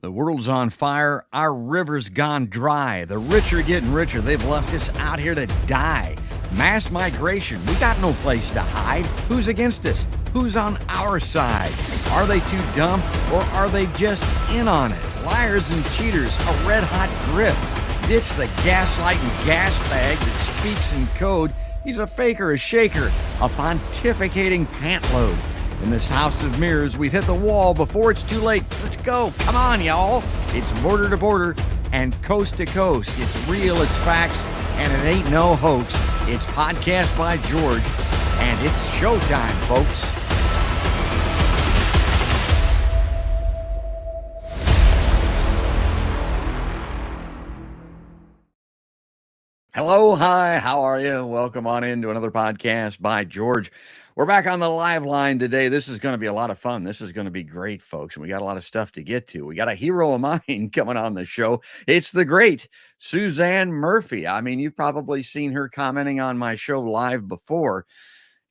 The world's on fire. Our river's gone dry. The rich are getting richer. They've left us out here to die. Mass migration. We got no place to hide. Who's against us? Who's on our side? Are they too dumb or are they just in on it? Liars and cheaters, a red-hot grip. Ditch the gaslighting gas bag that speaks in code. He's a faker, a shaker, a pontificating pantload. In this house of mirrors, we've hit the wall before it's too late. Let's go. Come on, y'all. It's border to border and coast to coast. It's real, it's facts, and it ain't no hoax. It's Podcast by George, and it's showtime, folks. Hello, hi, how are you? Welcome on into another Podcast by George. We're back on the live line today. This is going to be a lot of fun. This is going to be great, folks. And we got a lot of stuff to get to. We got a hero of mine coming on the show. It's the great Suzanne Murphy. I mean, you've probably seen her commenting on my show live before.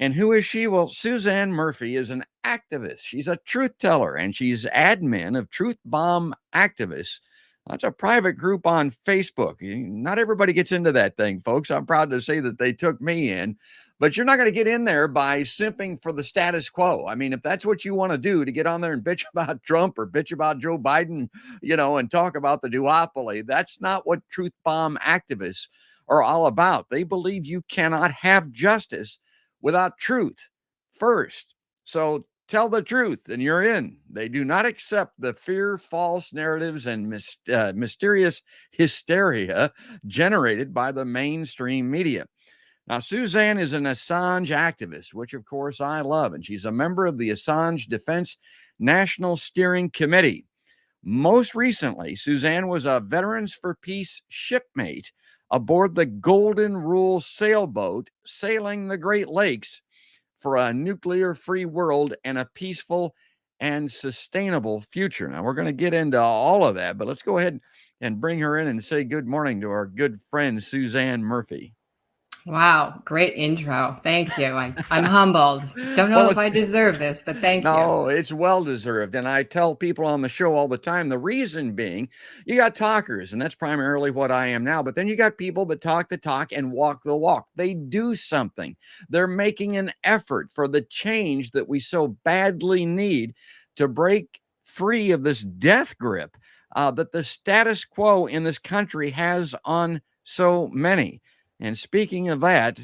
And who is she? Well, Suzanne Murphy is an activist. She's a truth teller, and she's admin of Truth Bomb Activists. That's a private group on Facebook. Not everybody gets into that thing, folks. I'm proud to say that they took me in. But you're not going to get in there by simping for the status quo. I mean, if that's what you want to do, to get on there and bitch about Trump or bitch about Joe Biden, and talk about the duopoly, that's not what Truth Bomb activists are all about. They believe you cannot have justice without truth first. So tell the truth and you're in. They do not accept the fear, false narratives, and mysterious hysteria generated by the mainstream media. Now, Suzanne is an Assange activist, which, of course, I love, and she's a member of the Assange Defense National Steering Committee. Most recently, Suzanne was a Veterans for Peace shipmate aboard the Golden Rule sailboat sailing the Great Lakes for a nuclear-free world and a peaceful and sustainable future. Now, we're going to get into all of that, but let's go ahead and bring her in and say good morning to our good friend, Suzanne Murphy. Wow, great intro. Thank you. I'm humbled. Don't know if I deserve this, but thank you. No, it's well-deserved. And I tell people on the show all the time, the reason being, you got talkers, and that's primarily what I am now. But then you got people that talk the talk and walk the walk. They do something. They're making an effort for the change that we so badly need to break free of this death grip that the status quo in this country has on so many. And speaking of that,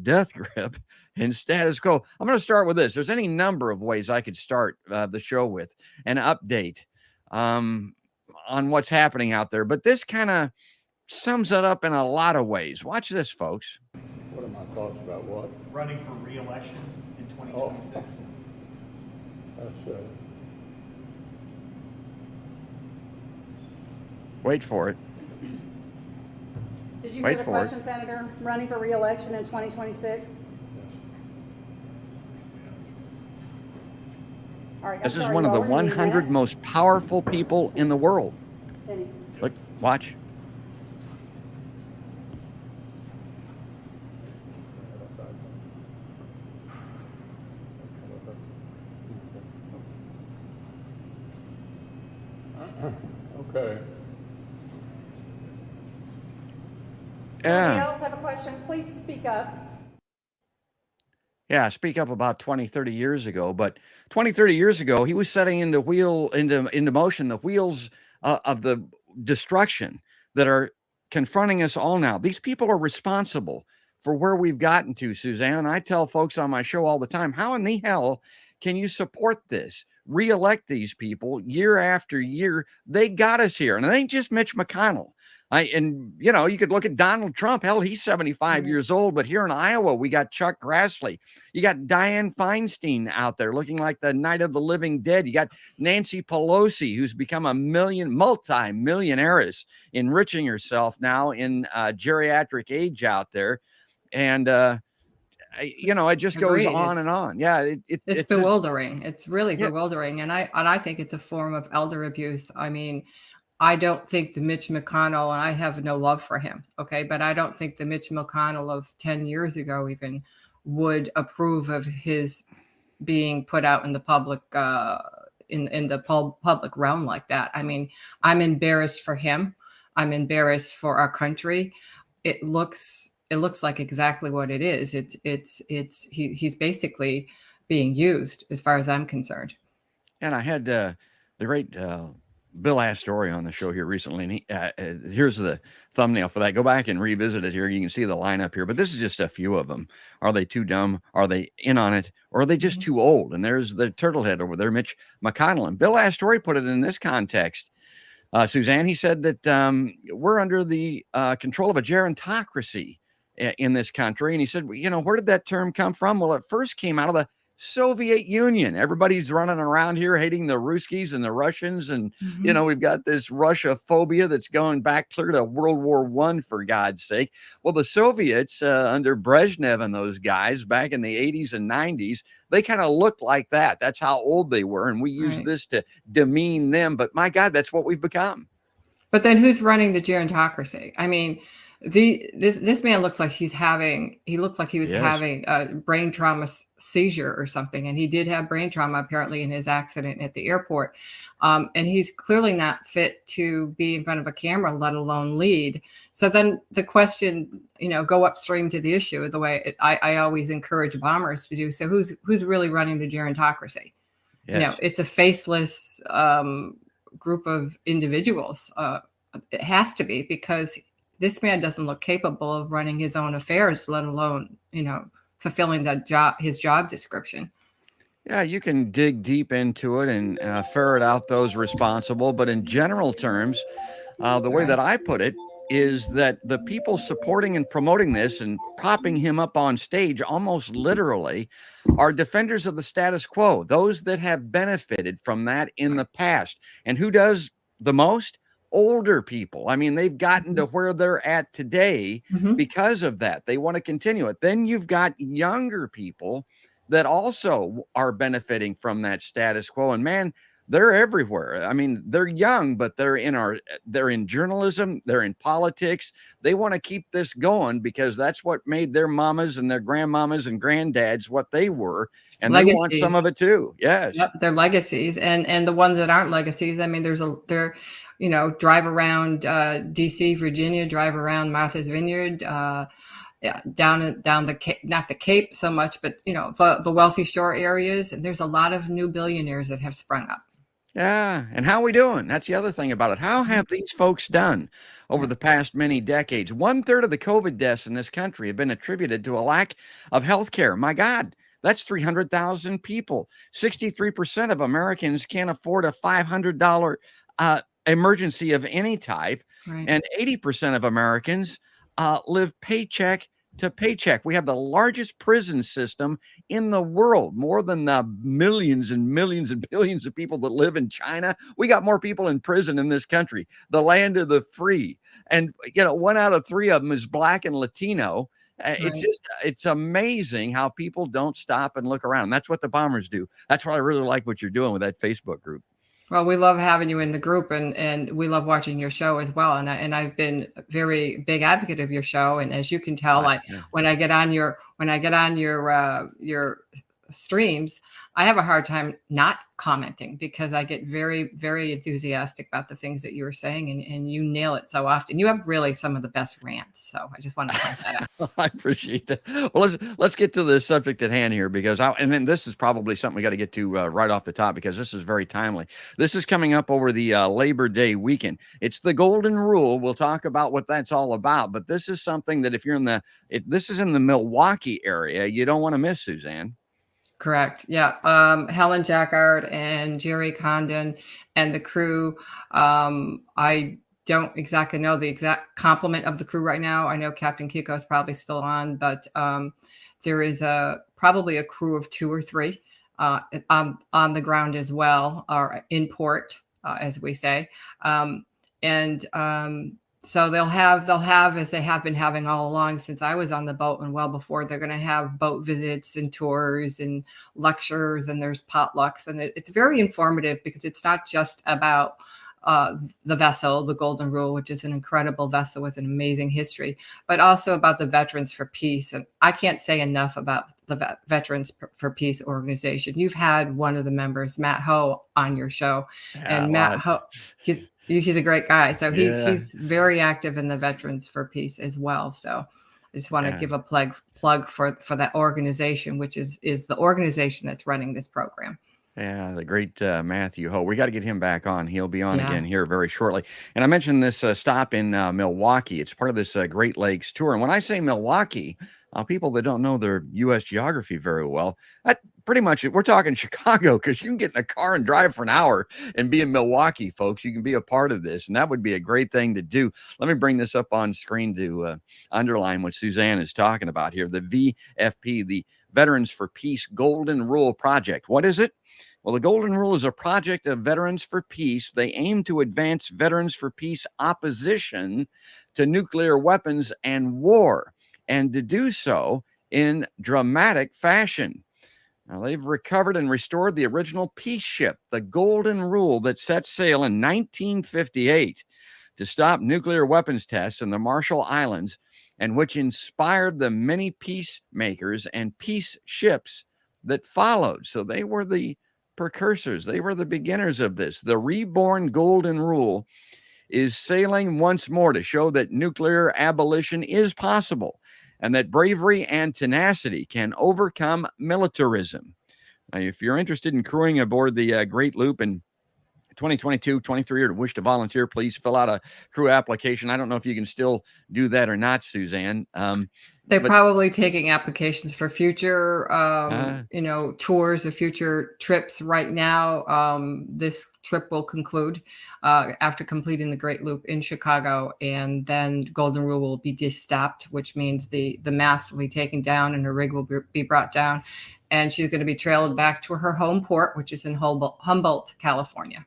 death grip and status quo, I'm going to start with this. There's any number of ways I could start the show with an update on what's happening out there. But this kind of sums it up in a lot of ways. Watch this, folks. What are my thoughts about what? Running for re-election in 2026. That's Wait for it. Did you Wait hear the for question, Senator? Running for re-election in 2026? All right. This is one of the 100 most powerful people in the world. Look, watch. okay. Somebody else have a question? Please speak up. Yeah, speak up about 20, 30 years ago. But 20, 30 years ago, he was setting into motion the wheels of the destruction that are confronting us all now. These people are responsible for where we've gotten to, Suzanne. And I tell folks on my show all the time, how in the hell can you support this? Re-elect these people year after year. They got us here. And it ain't just Mitch McConnell. You could look at Donald Trump. Hell, he's 75 years old. But here in Iowa, we got Chuck Grassley. You got Dianne Feinstein out there looking like the Night of the Living Dead. You got Nancy Pelosi, who's become a multi-millionaires, enriching herself now in geriatric age out there. And, it just goes on and on. Yeah, it's bewildering. It's really bewildering. And I think it's a form of elder abuse. I mean, I don't think the Mitch McConnell, and I have no love for him, okay, but I don't think the Mitch McConnell of 10 years ago even would approve of his being put out in the public in the public realm like that. I mean, I'm embarrassed for him. I'm embarrassed for our country. It looks like exactly what it is. He's basically being used as far as I'm concerned. And I had the great Bill Astori on the show here recently, and here's the thumbnail for that. Go back and revisit it here. You can see the lineup here, but this is just a few of them. Are they too dumb? Are they in on it? Or are they just too old? And there's the turtlehead over there, Mitch McConnell. And Bill Astori put it in this context. Suzanne, he said that we're under the control of a gerontocracy in this country. And he said, where did that term come from? Well, it first came out of the Soviet Union. Everybody's running around here hating the Ruskies and the Russians. And, we've got this Russia phobia that's going back clear to World War I, for God's sake. Well, the Soviets under Brezhnev and those guys back in the 80s and 90s, they kind of looked like that. That's how old they were. And we use this to demean them. But my God, that's what we've become. But then who's running the gerontocracy? I mean, this man looks like he was having a brain trauma seizure or something, and he did have brain trauma apparently in his accident at the airport, and he's clearly not fit to be in front of a camera, let alone lead. So then the question, go upstream to the issue the way I always encourage bombers to do. So who's really running the gerontocracy? Yes. It's a faceless group of individuals. It has to be, because this man doesn't look capable of running his own affairs, let alone, fulfilling his job description. Yeah, you can dig deep into it and ferret out those responsible. But in general terms, the way that I put it is that the people supporting and promoting this and propping him up on stage almost literally are defenders of the status quo, those that have benefited from that in the past. And who does the most? Older people. I mean, they've gotten to where they're at today because of that. They want to continue it. Then you've got younger people that also are benefiting from that status quo. And man, they're everywhere. I mean, they're young, but they're in journalism, they're in politics. They want to keep this going because that's what made their mamas and their grandmamas and granddads what they were. And legacies. They want some of it too. Yes. Yep, they're legacies. And the ones that aren't legacies, I mean, drive around DC, Virginia, drive around Martha's Vineyard, down the Cape, not the Cape so much, but the wealthy shore areas. And there's a lot of new billionaires that have sprung up. Yeah. And how are we doing? That's the other thing about it. How have these folks done over the past many decades? 1/3 of the COVID deaths in this country have been attributed to a lack of health care. My God, that's 300,000 people. 63% of Americans can't afford a $500 emergency of any type. Right. And 80% of Americans live paycheck to paycheck. We have the largest prison system in the world, more than the millions and millions and billions of people that live in China. We got more people in prison in this country, the land of the free. And, 1 out of 3 of them is Black and Latino. Right. It's amazing how people don't stop and look around. And that's what the bombers do. That's why I really like what you're doing with that Facebook group. Well, we love having you in the group, and we love watching your show as well. And I've been a very big advocate of your show. And as you can tell, when I get on your streams, I have a hard time not commenting because I get very, very enthusiastic about the things that you're saying, and you nail it so often. You have really some of the best rants. So I just want to point that out. I appreciate that. Well, let's get to the subject at hand here, because and then this is probably something we got to get to right off the top, because this is very timely. This is coming up over the Labor Day weekend. It's the Golden Rule. We'll talk about what that's all about, but this is something that if you're this is in the Milwaukee area, you don't want to miss, Suzanne. Correct. Yeah. Helen Jackard and Jerry Condon and the crew. I don't exactly know the exact complement of the crew right now. I know Captain Kiko is probably still on, but there is probably a crew of 2 or 3 on the ground as well, or in port, as we say. So they'll have, as they have been having all along since I was on the boat and well before, they're going to have boat visits and tours and lectures, and there's potlucks, and it's very informative because it's not just about the vessel, the Golden Rule, which is an incredible vessel with an amazing history, but also about the Veterans for Peace. And I can't say enough about the Veterans for Peace organization. You've had one of the members, Matt Ho, on your show, Yeah, and a Matt lot. Ho, he's a great guy. So Yeah. he's very active in the Veterans for Peace as well. So I just want to Yeah. give a plug for that organization, which is the organization that's running this program. Yeah, the great Matthew Ho. We got to get him back on. He'll be on Yeah. again here very shortly. And I mentioned this stop in Milwaukee. It's part of this Great Lakes tour. And when I say Milwaukee, people that don't know their U.S. geography very well, that pretty much we're talking Chicago, because you can get in a car and drive for an hour and be in Milwaukee, folks. You can be a part of this, and that would be a great thing to do. Let me bring this up on screen to underline what Suzanne is talking about here. The VFP, the Veterans for Peace Golden Rule Project. What is it? Well, the Golden Rule is a project of Veterans for Peace. They aim to advance Veterans for Peace opposition to nuclear weapons and war, and to do so in dramatic fashion. Now, they've recovered and restored the original peace ship, the Golden Rule, that set sail in 1958 to stop nuclear weapons tests in the Marshall Islands, and which inspired the many peacemakers and peace ships that followed. So they were the precursors. They were the beginners of this. The reborn Golden Rule is sailing once more to show that nuclear abolition is possible, and that bravery and tenacity can overcome militarism. Now, if you're interested in crewing aboard the Great Loop in 2022, 23, or wish to volunteer, please fill out a crew application. I don't know if you can still do that or not, Suzanne. They're probably taking applications for future, tours or future trips right now. This trip will conclude after completing the Great Loop in Chicago, and then Golden Rule will be de-stopped, which means the mast will be taken down and her rig will be brought down, and she's going to be trailed back to her home port, which is in Humboldt, California.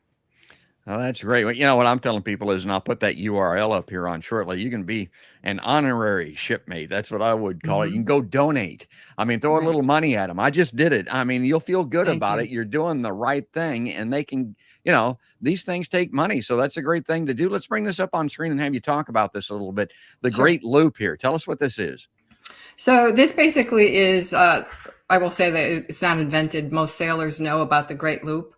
Oh, that's great. Well, you know what I'm telling people is, and I'll put that URL up here on shortly, you can be an honorary shipmate. That's what I would call it. You can go donate. I mean, throw a little money at them. I just did it. I mean, you'll feel good about it. You're doing the right thing, and they can, these things take money. So that's a great thing to do. Let's bring this up on screen and have you talk about this a little bit. The Great Loop here. Tell us what this is. So this basically is, I will say that it's not invented. Most sailors know about the Great Loop.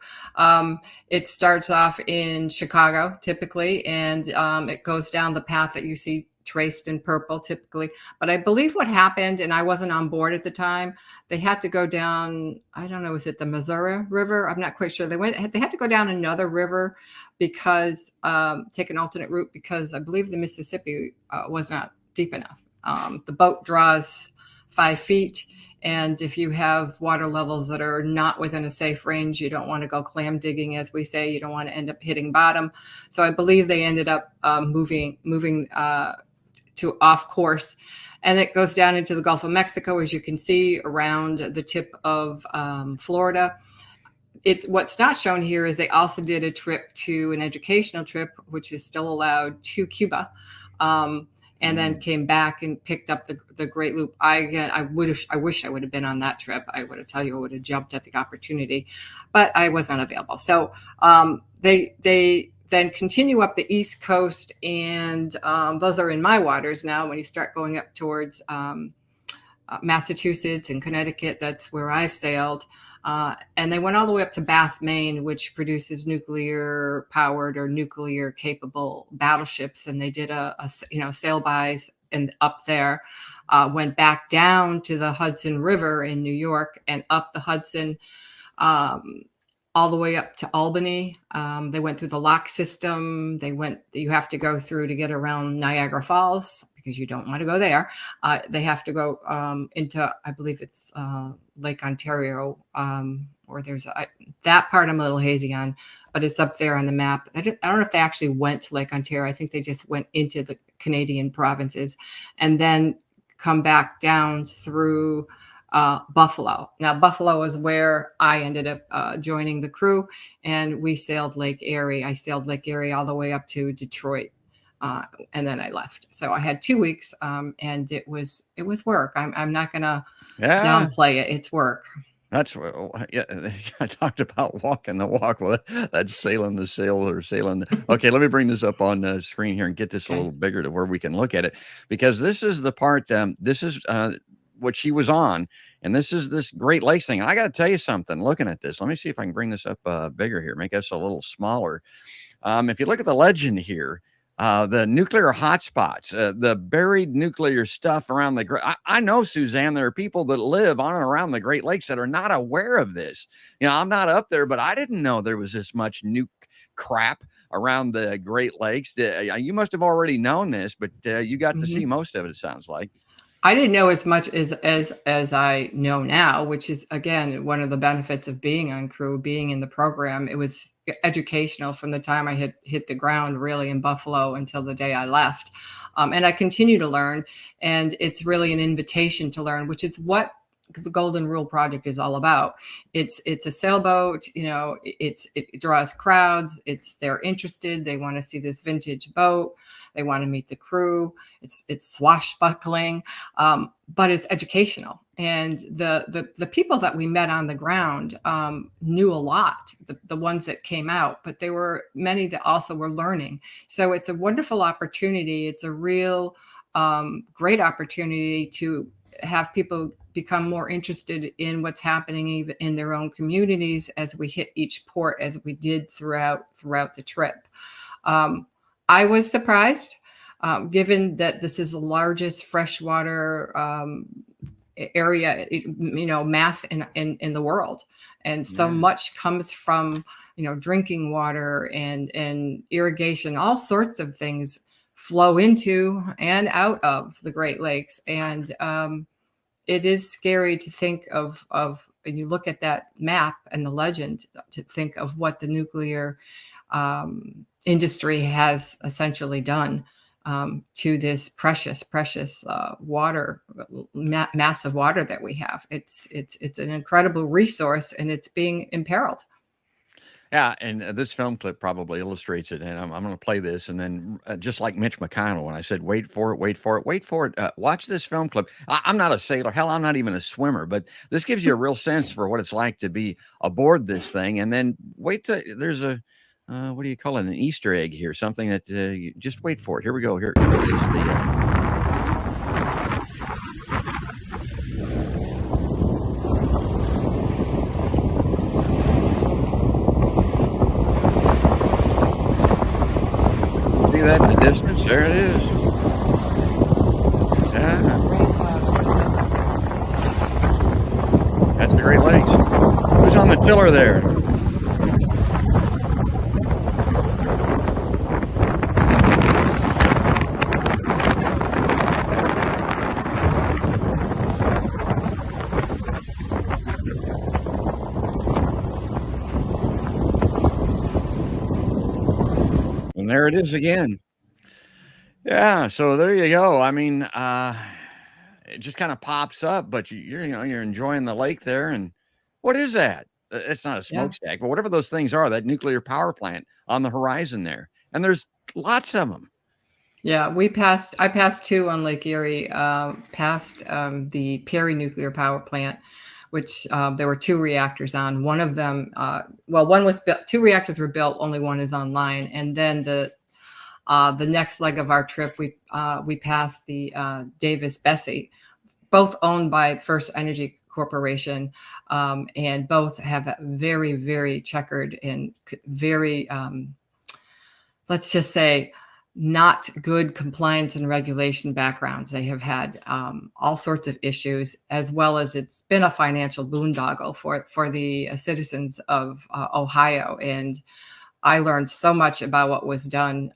It starts off in Chicago, typically, and it goes down the path that you see traced in purple, typically. But I believe what happened, and I wasn't on board at the time, they had to go down, I don't know, is it the Missouri River? I'm not quite sure. They had to go down another river because, take an alternate route, because I believe the Mississippi was not deep enough. The boat draws 5 feet. And if you have water levels that are not within a safe range, you don't want to go clam digging, as we say. You don't want to end up hitting bottom. So I believe they ended up moving to off course. And it goes down into the Gulf of Mexico, as you can see, around the tip of Florida. What's not shown here is they also did a trip to an educational trip, which is still allowed, to Cuba. And then came back and picked up the Great Loop. I wish I would have been on that trip. I would have jumped at the opportunity, but I was unavailable. So they then continue up the East Coast, and those are in my waters now. When you start going up towards Massachusetts and Connecticut, that's where I've sailed. And they went all the way up to Bath, Maine, which produces nuclear powered or nuclear capable battleships. And they did a sail-bys and up there, went back down to the Hudson River in New York and up the Hudson, all the way up to Albany. They went through the lock system. You have to go through to get around Niagara Falls, because you don't want to go there. They have to go into, I believe it's Lake Ontario, or there's that part I'm a little hazy on, but it's up there on the map. I don't know if they actually went to Lake Ontario. I think they just went into the Canadian provinces and then come back down through Buffalo. Now, Buffalo is where I ended up joining the crew, and we sailed Lake Erie. I sailed Lake Erie all the way up to Detroit. And then I left. So I had 2 weeks, and it was work. I'm not going to downplay it. It's work. That's yeah. I talked about walking the walk. Well, that's sailing the sail or sailing. Okay, let me bring this up on the screen here and get this a Okay. little bigger to where we can look at it, because this is the part. This is what she was on, and this is this Great Lakes thing. And I got to tell you something. Looking at this, let me see if I can bring this up bigger here, make us a little smaller. If you look at the legend here, the nuclear hotspots, the buried nuclear stuff around I know, Suzanne, there are people that live on and around the Great Lakes that are not aware of this. I'm not up there, but I didn't know there was this much nuke crap around the Great Lakes. You must have already known this, but you got to see most of it, it sounds like. I didn't know as much as I know now, which is, again, one of the benefits of being on crew, being in the program. It was educational from the time I had hit the ground, really, in Buffalo until the day I left. And I continue to learn, and it's really an invitation to learn, which is what the Golden Rule Project is all about. It's a sailboat, it draws crowds. They're interested. They want to see this vintage boat. They want to meet the crew. It's swashbuckling, but it's educational. And the people that we met on the ground knew a lot. The ones that came out, but there were many that also were learning. So it's a wonderful opportunity. It's a real great opportunity to have people become more interested in what's happening even in their own communities as we hit each port, as we did throughout the trip. I was surprised, given that this is the largest freshwater area, mass in the world, and so much comes from drinking water and irrigation. All sorts of things flow into and out of the Great Lakes, and it is scary to think of when you look at that map and the legend, to think of what the nuclear industry has essentially done to this precious water, massive water that we have. It's an incredible resource, and it's being imperiled. Yeah, and this film clip probably illustrates it. And I'm going to play this, and then just like Mitch McConnell, when I said, "Wait for it, wait for it, wait for it," watch this film clip. I'm not a sailor, hell, I'm not even a swimmer, but this gives you a real sense for what it's like to be aboard this thing. And then wait till there's a what do you call it? An Easter egg here, something that you just wait for it. Here we go. Here, this is the. See that in the distance? There it is. Yeah. That's the Great Lakes. Who's on the tiller there? And there it is again. Yeah, so there you go. I mean, it just kind of pops up, but you're enjoying the lake there. And what is that? It's not a Yeah. smokestack, but whatever those things are, that nuclear power plant on the horizon there. And there's lots of them. Yeah, I passed two on Lake Erie, past the Perry nuclear power plant, which there were two reactors on. One of them, one was built, two reactors were built, only one is online. And then the next leg of our trip, we passed the Davis Bessie, both owned by First Energy Corporation, and both have very, very checkered and very, let's just say, not good compliance and regulation backgrounds. They have had all sorts of issues, as well as it's been a financial boondoggle for the citizens of Ohio. And I learned so much about what was done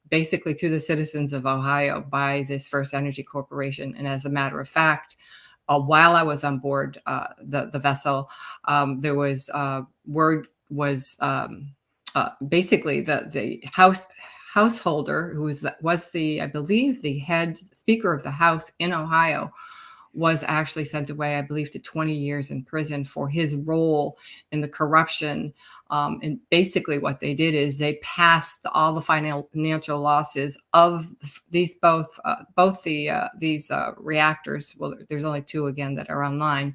basically to the citizens of Ohio by this First Energy Corporation. And as a matter of fact, while I was on board the vessel, there was word was basically the householder, who was the, I believe, the head speaker of the House in Ohio, was actually sent away, I believe, to 20 years in prison for his role in the corruption. And basically what they did is they passed all the financial losses of these these reactors. Well, there's only two again that are online.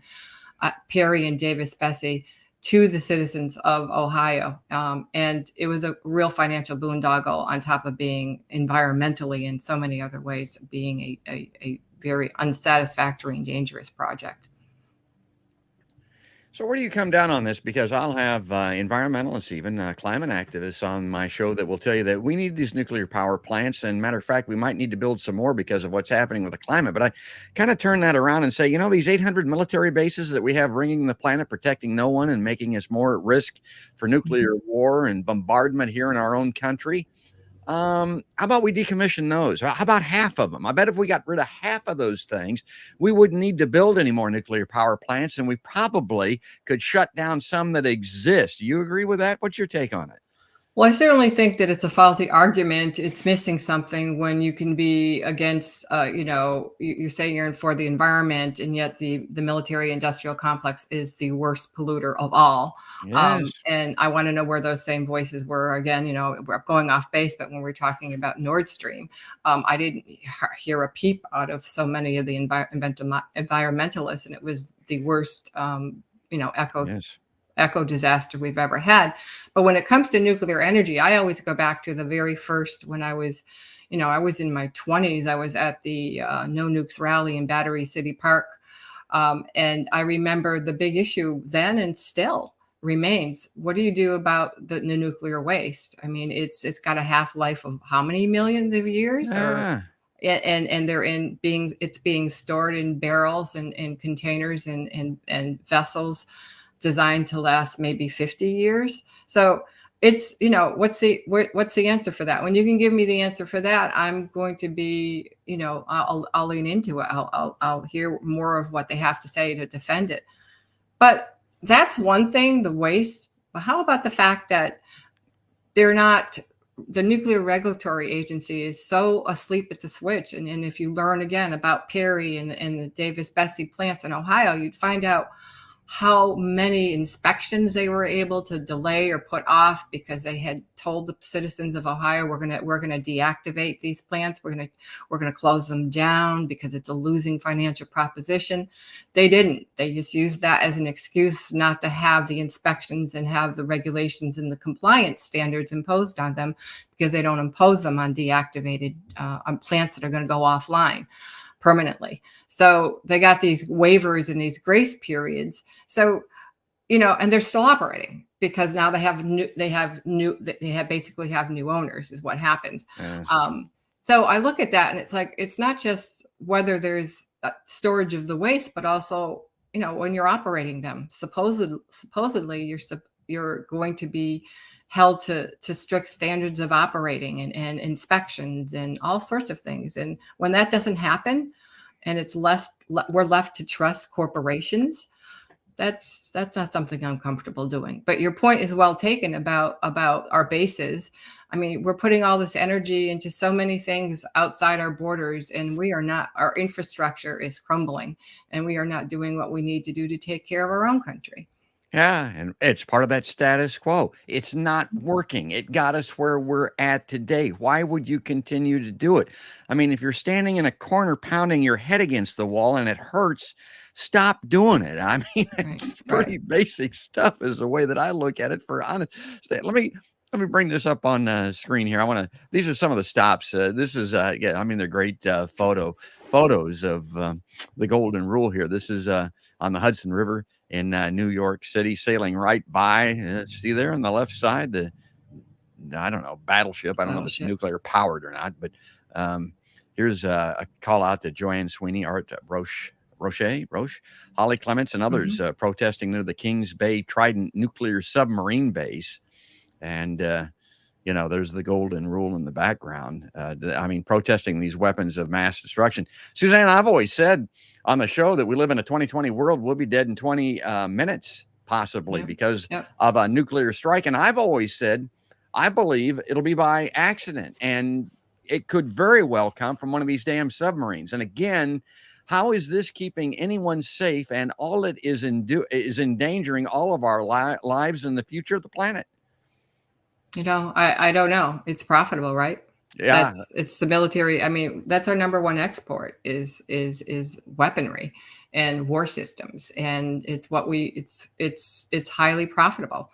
Perry and Davis Bessie to the citizens of Ohio. And it was a real financial boondoggle on top of being environmentally and so many other ways being a very unsatisfactory and dangerous project. So where do you come down on this? Because I'll have environmentalists, even climate activists on my show that will tell you that we need these nuclear power plants. And matter of fact, we might need to build some more because of what's happening with the climate. But I kind of turn that around and say, you know, these 800 military bases that we have ringing the planet, protecting no one and making us more at risk for nuclear war and bombardment here in our own country. How about we decommission those? How about half of them? I bet if we got rid of half of those things, we wouldn't need to build any more nuclear power plants, and we probably could shut down some that exist. Do you agree with that? What's your take on it? Well, I certainly think that it's a faulty argument. It's missing something when you can be against, you're saying you're for the environment, and yet the military industrial complex is the worst polluter of all. Yes. And I want to know where those same voices were. Again, we're going off base, but when we're talking about Nord Stream, I didn't hear a peep out of so many of the environmentalists, and it was the worst, eco disaster we've ever had. But when it comes to nuclear energy, I always go back to the very first, when I was in my 20s, I was at the No Nukes rally in Battery City Park. And I remember the big issue then and still remains, what do you do about the nuclear waste? I mean, it's got a half-life of how many millions of years? And it's being stored in barrels and in containers and vessels designed to last maybe 50 years. So it's, what's the answer for that? When you can give me the answer for that, I'm going to be, I'll lean into it. I'll hear more of what they have to say to defend it. But that's one thing, the waste. But how about the fact that the Nuclear Regulatory Agency is so asleep at the switch. And if you learn again about Perry and the Davis Bessie plants in Ohio, you'd find out how many inspections they were able to delay or put off because they had told the citizens of Ohio, we're gonna deactivate these plants, we're gonna close them down because it's a losing financial proposition. They didn't. They just used that as an excuse not to have the inspections and have the regulations and the compliance standards imposed on them, because they don't impose them on deactivated on plants that are going to go offline permanently. So they got these waivers and these grace periods. So, and they're still operating because now they basically have new owners is what happened. So I look at that and it's like, it's not just whether there's storage of the waste, but also, when you're operating them, supposedly you're going to be held to strict standards of operating and inspections and all sorts of things. And when that doesn't happen, and we're left to trust corporations, that's not something I'm comfortable doing. But your point is well taken about our bases. I mean, we're putting all this energy into so many things outside our borders, and our infrastructure is crumbling, and we are not doing what we need to do to take care of our own country. Yeah, and it's part of that status quo. It's not working. It got us where we're at today. Why would you continue to do it? I mean, if you're standing in a corner pounding your head against the wall and it hurts, stop doing it. I mean, it's pretty basic stuff is the way that I look at it, for honest. Let me bring this up on screen here. These are some of the stops. This is, they're great photos of the Golden Rule here. This is on the Hudson River in New York City, sailing right by. See there on the left side, I don't know, battleship. I don't know if it's nuclear powered or not, but here's a call out to Joanne Sweeney, Art Roche, Holly Clements, and others protesting near the Kings Bay Trident nuclear submarine base. And, there's the Golden Rule in the background. Protesting these weapons of mass destruction. Suzanne, I've always said on the show that we live in a 2020 world. We'll be dead in 20 minutes, possibly, because of a nuclear strike. And I've always said, I believe it'll be by accident. And it could very well come from one of these damn submarines. And again, how is this keeping anyone safe? And all it is endangering all of our lives and the future of the planet. I don't know. It's profitable, right? Yeah. It's the military. I mean, that's our number one export is weaponry and war systems, and it's highly profitable.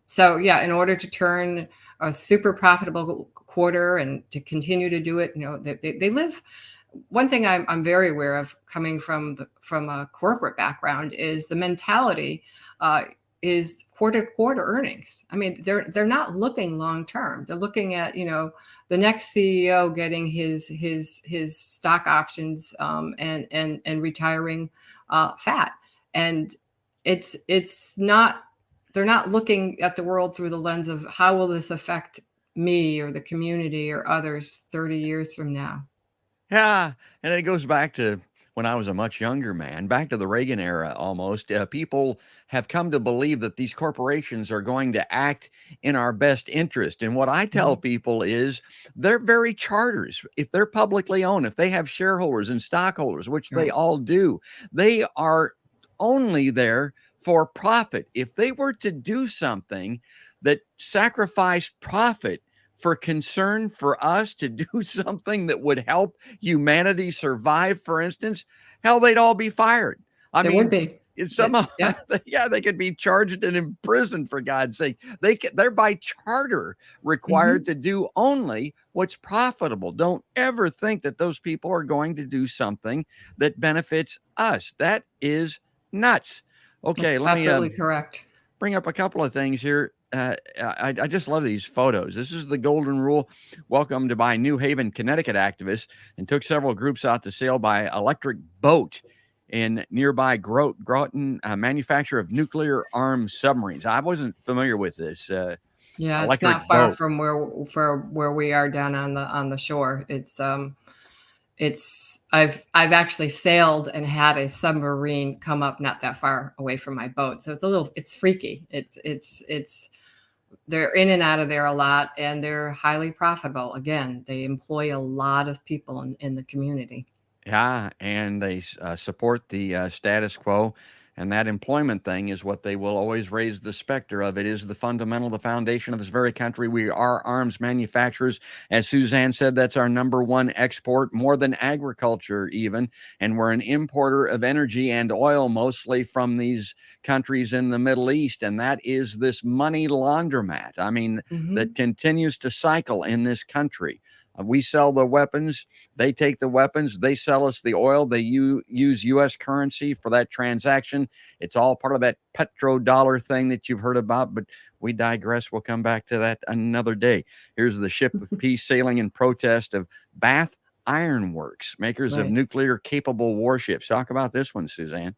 So yeah, in order to turn a super profitable quarter and to continue to do it, they live. One thing I'm very aware of, coming from a corporate background, is the mentality is quarter to quarter earnings. I mean, they're not looking long term. They're looking at the next CEO getting his stock options, and retiring fat, and it's not. They're not looking at the world through the lens of how will this affect me or the community or others 30 years from now. Yeah, and it goes back to when I was a much younger man, back to the Reagan era almost. People have come to believe that these corporations are going to act in our best interest. And what I tell Mhm. people is their very charters, if they're publicly owned, if they have shareholders and stockholders, which they Right. all do, they are only there for profit. If they were to do something that sacrificed profit for concern for us to do something that would help humanity survive, for instance, hell, they'd all be fired. I There would mean, be. it's somehow, Yeah. yeah, they could be charged and imprisoned, for God's sake. They're by charter required Mhm. to do only what's profitable. Don't ever think that those people are going to do something that benefits us. That is nuts. That's Okay, let me absolutely correct. bring up a couple of things here. I just love these photos. This is the Golden Rule, welcomed by New Haven, Connecticut activists, and took several groups out to sail by electric boat in nearby Groton, manufacturer of nuclear armed submarines. I wasn't familiar with this Yeah, it's electric not far boat. from where we are down on the shore. I've actually sailed and had a submarine come up not that far away from my boat. So it's freaky. It's they're in and out of there a lot, and they're highly profitable. Again, they employ a lot of people in the community. Yeah, and they support the status quo. And that employment thing is what they will always raise the specter of. It is the fundamental, the foundation of this very country. We are arms manufacturers. As Suzanne said, that's our number one export, more than agriculture even. And we're an importer of energy and oil, mostly from these countries in the Middle East. And that is this money laundromat. I mean, that Hmm. continues to cycle in this country. We sell the weapons. They take the weapons. They sell us the oil. They use U.S. currency for that transaction. It's all part of that petrodollar thing that you've heard about, but we digress. We'll come back to that another day. Here's the ship of peace sailing in protest of Bath Iron Works, makers of Right. nuclear capable warships. Talk about this one, Suzanne.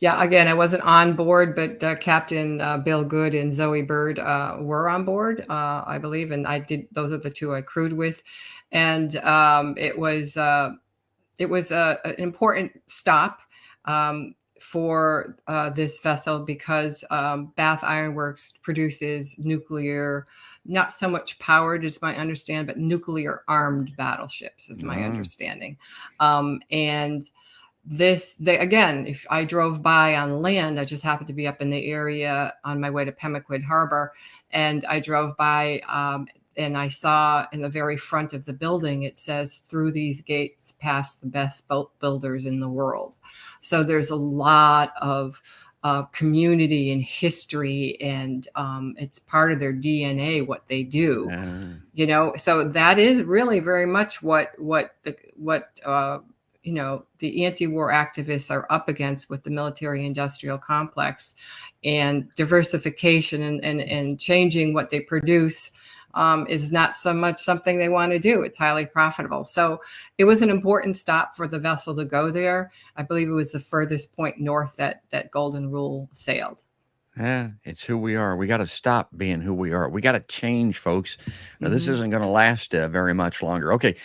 Yeah, again, I wasn't on board, but Captain Bill Good and Zoe Bird were on board, I believe, and I did. Those are the two I crewed with, and it was an important stop for this vessel because Bath Iron Works produces nuclear, not so much powered, as my understand, but nuclear armed battleships, is my Oh, understanding, and again, if I drove by on land, I just happened to be up in the area on my way to Pemaquid Harbor, and I drove by, and I saw in the very front of the building, it says, "Through these gates pass the best boat builders in the world." So there's a lot of community and history, and it's part of their DNA, what they do. So that is really very much what the anti-war activists are up against with the military-industrial complex, and diversification and changing what they produce is not so much something they want to do. It's highly profitable. So it was an important stop for the vessel to go there. I believe it was the furthest point north that Golden Rule sailed. Yeah, it's who we are. We got to stop being who we are. We got to change, folks. Now, this Hmm. isn't going to last very much longer. Okay,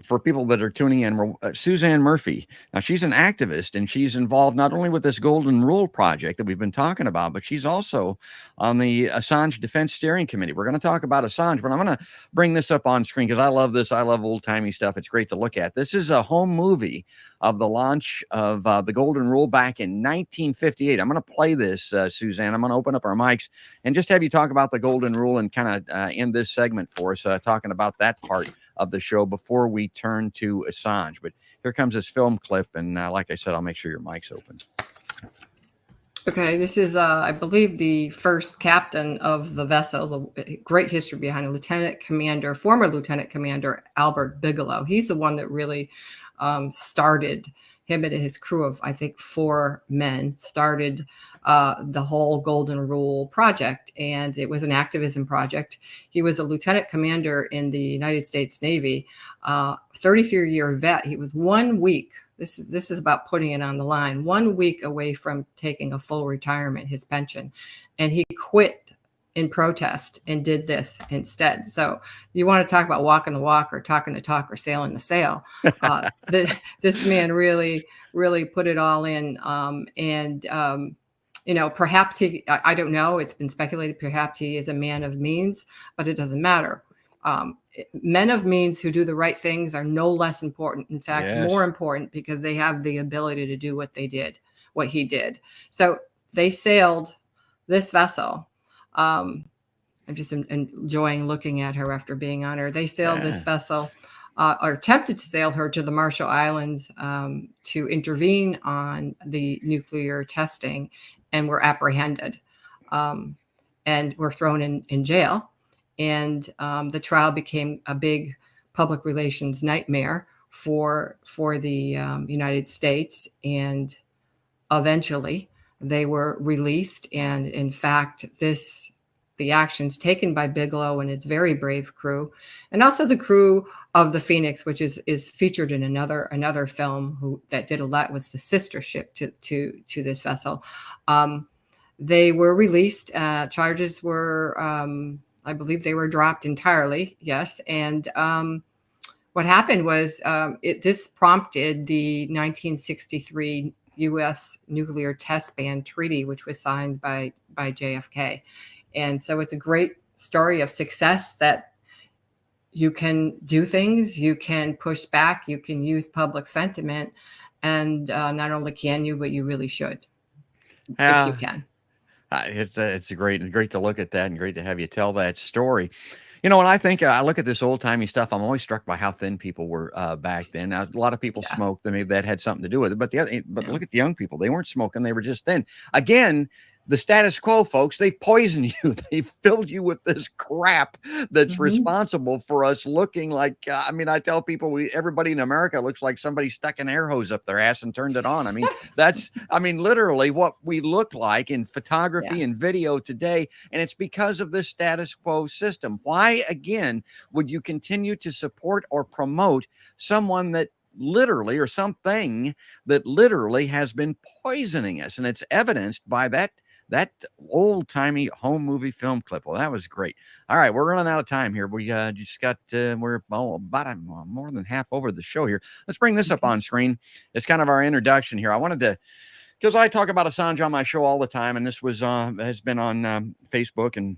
for people that are tuning in, Suzanne Murphy. Now, she's an activist, and she's involved not only with this Golden Rule project that we've been talking about, but she's also on the Assange Defense Steering Committee. We're going to talk about Assange, but I'm going to bring this up on screen because I love this. I love old timey stuff. It's great to look at. This is a home movie of the launch of the Golden Rule back in 1958. I'm going to play this, Suzanne. Suzanne. I'm going to open up our mics and just have you talk about the golden rule and kind of end this segment for us, talking about that part of the show before we turn to Assange. But here comes this film clip, and like I said, I'll make sure your mic's open. Okay, this is, I believe, the first captain of the vessel. The great history behind it. Former Lieutenant Commander Albert Bigelow. He's the one that really started, him and his crew of, I think, 4 men, started the whole Golden Rule project. And it was an activism project. He was a lieutenant commander in the United States Navy, 33-year vet. He was 1 week. This is about putting it on the line. 1 week away from taking a full retirement, his pension, and he quit in protest and did this instead. So you want to talk about walking the walk or talking the talk or sailing the sail. This man really put it all in. Perhaps I don't know. It's been speculated. Perhaps he is a man of means, but it doesn't matter. Men of means who do the right things are no less important. In fact, Yes. more important, because they have the ability to do what he did. So they sailed this vessel. I'm just enjoying looking at her after being on her. They sailed this vessel, or attempted to sail her to the Marshall Islands to intervene on the nuclear testing, and were apprehended and were thrown in jail. And the trial became a big public relations nightmare for the United States. And eventually they were released. And in fact, the actions taken by Bigelow and his very brave crew, and also the crew of the Phoenix, which is featured in another film that did a lot, was the sister ship to this vessel. They were released. Charges were, I believe they were dropped entirely. Yes. And what happened was this prompted the 1963 U.S. nuclear test ban treaty, which was signed by JFK. And so it's a great story of success, that you can do things, you can push back, you can use public sentiment. And not only can you, but you really should, if you can. It's great to look at that, and great to have you tell that story. When I look at this old timey stuff, I'm always struck by how thin people were back then. Now, a lot of people smoked, and maybe that had something to do with it. But look at the young people; they weren't smoking; they were just thin. Again, the status quo, folks. They've poisoned you. They've filled you with this crap that's responsible for us looking like. I tell people, everybody in America looks like somebody stuck an air hose up their ass and turned it on. That's literally what we look like in photography and video today. And it's because of this status quo system. Why, again, would you continue to support or promote someone that literally, or something that literally has been poisoning us? And it's evidenced by that old-timey home movie film clip. Well, that was great. All right, we're running out of time here. We just got we're about more than half over the show here. Let's bring this up on screen. It's kind of our introduction here. I wanted to, because I talk about Assange on my show all the time, and this has been on Facebook and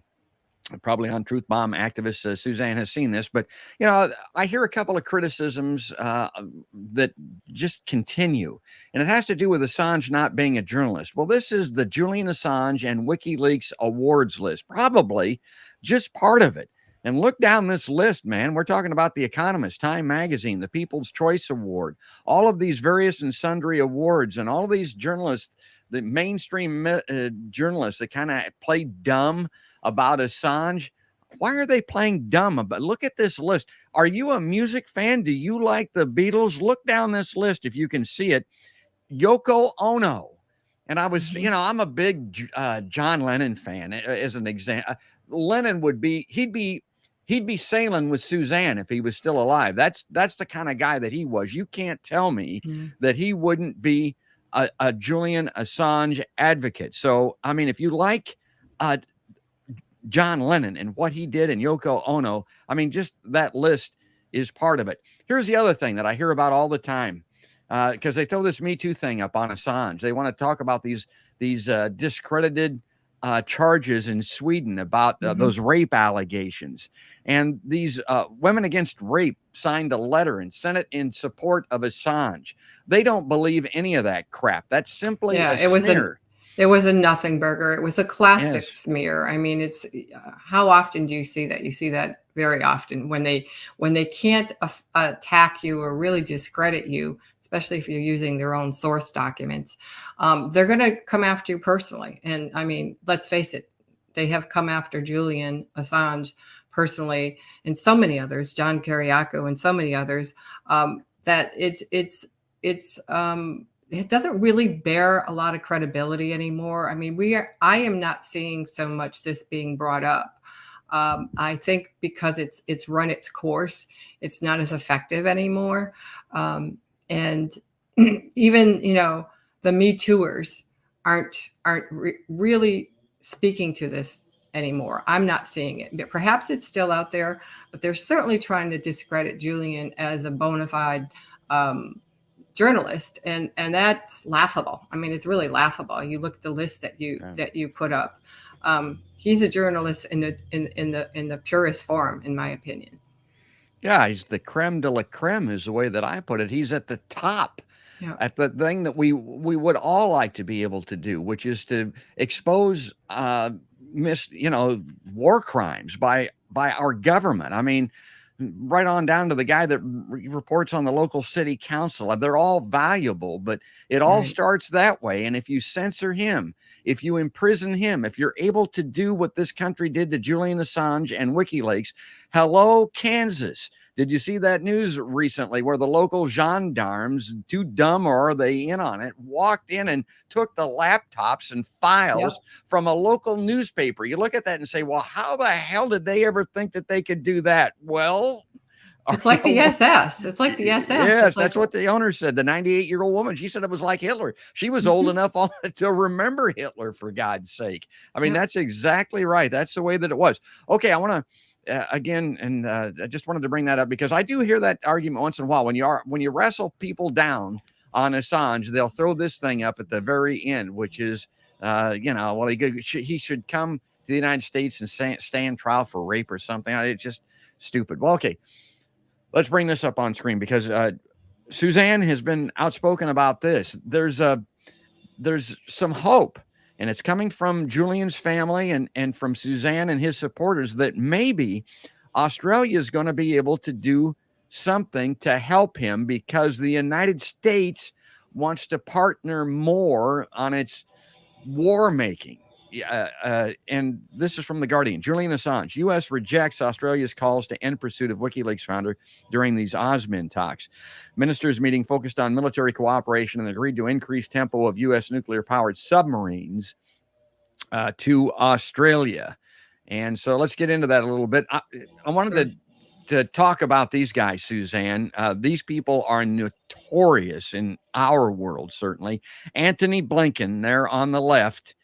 probably on Truth Bomb activists. Suzanne has seen this, but I hear a couple of criticisms that just continue, and it has to do with Assange not being a journalist. Well, this is the Julian Assange and WikiLeaks awards list, probably just part of it. And look down this list, man. We're talking about The Economist, Time Magazine, the People's Choice Award, all of these various and sundry awards, and all these journalists, the mainstream journalists that kind of play dumb about Assange. Why are they playing dumb about? Look at this list. Are you a music fan? Do you like the Beatles? Look down this list if you can see it. Yoko Ono. And I was, I'm a big John Lennon fan. As an example, Lennon he'd be sailing with Suzanne if he was still alive. That's the kind of guy that he was. You can't tell me that he wouldn't be a Julian Assange advocate. So, if you like John Lennon and what he did, and Yoko Ono, just that list is part of it. Here's the other thing that I hear about all the time, because they throw this Me Too thing up on Assange. They want to talk about these discredited charges in Sweden about those rape allegations. And these Women Against Rape signed a letter and sent it in support of Assange. They don't believe any of that crap. That's simply a smear. It was a nothing burger. It was a classic Yes. smear. I mean, it's how often do you see that? You see that very often when they can't attack you or really discredit you, especially if you're using their own source documents. They're going to come after you personally. And I mean, let's face it, they have come after Julian Assange personally, and so many others, John Kiriakou and so many others. That it doesn't really bear a lot of credibility anymore. I mean, I am not seeing so much this being brought up. I think because it's run its course, it's not as effective anymore. And even, the Me Tooers aren't really speaking to this anymore. I'm not seeing it, but perhaps it's still out there, but they're certainly trying to discredit Julian as a bona fide journalist, and that's laughable. I mean, it's really laughable. You look at the list that you put up. He's a journalist in the purest form, in my opinion. Yeah, he's the creme de la creme, is the way that I put it. He's at the top, at the thing that we would all like to be able to do, which is to expose war crimes by our government. I mean, right on down to the guy that reports on the local city council. They're all valuable, but it all starts that way. And if you censor him, if you imprison him, if you're able to do what this country did to Julian Assange and WikiLeaks, hello, Kansas. Did you see that news recently where the local gendarmes, too dumb or are they in on it, walked in and took the laptops and files from a local newspaper? You look at that and say, well, how the hell did they ever think that they could do that? Well, it's like the SS. It's like the SS. Yes, that's what the owner said. The 98-year-old woman, she said it was like Hitler. She was old enough to remember Hitler, for God's sake. I mean, that's exactly right. That's the way that it was. Okay, I want to again, and I just wanted to bring that up because I do hear that argument once in a while. When you wrestle people down on Assange, they'll throw this thing up at the very end, which is, well, he should come to the United States and stand trial for rape or something. It's just stupid. Well, okay, let's bring this up on screen because Suzanne has been outspoken about this. There's some hope. And it's coming from Julian's family and from Suzanne and his supporters that maybe Australia is going to be able to do something to help him because the United States wants to partner more on its war making. And this is from The Guardian. Julian Assange, U.S. rejects Australia's calls to end pursuit of WikiLeaks founder during these OSMIN talks. Ministers meeting focused on military cooperation and agreed to increase tempo of U.S. nuclear-powered submarines to Australia. And so let's get into that a little bit. I wanted to talk about these guys, Suzanne. These people are notorious in our world, certainly. Antony Blinken, there on the left,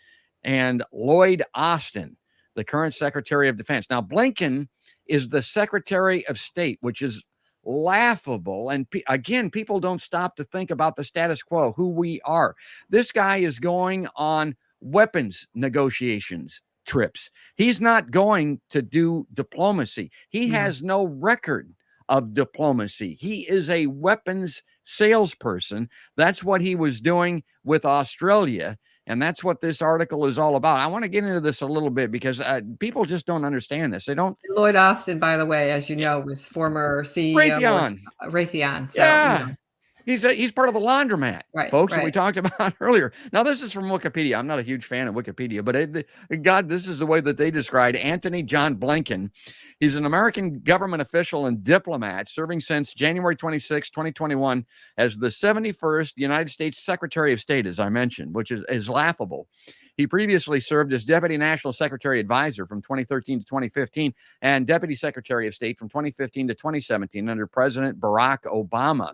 and Lloyd Austin, the current Secretary of Defense. Now, Blinken is the Secretary of State, which is laughable. And again, people don't stop to think about the status quo, who we are. This guy is going on weapons negotiations trips. He's not going to do diplomacy. He has no record of diplomacy. He is a weapons salesperson. That's what he was doing with Australia. And that's what this article is all about. I want to get into this a little bit because people just don't understand this. They don't. Lloyd Austin, by the way, as you know, was former CEO of Raytheon. So, He's part of the laundromat, folks, that we talked about earlier. Now, this is from Wikipedia. I'm not a huge fan of Wikipedia, but this is the way that they described Antony John Blinken. He's an American government official and diplomat serving since January 26, 2021 as the 71st United States Secretary of State, as I mentioned, which is laughable. He previously served as Deputy National Secretary Advisor from 2013 to 2015 and Deputy Secretary of State from 2015 to 2017 under President Barack Obama.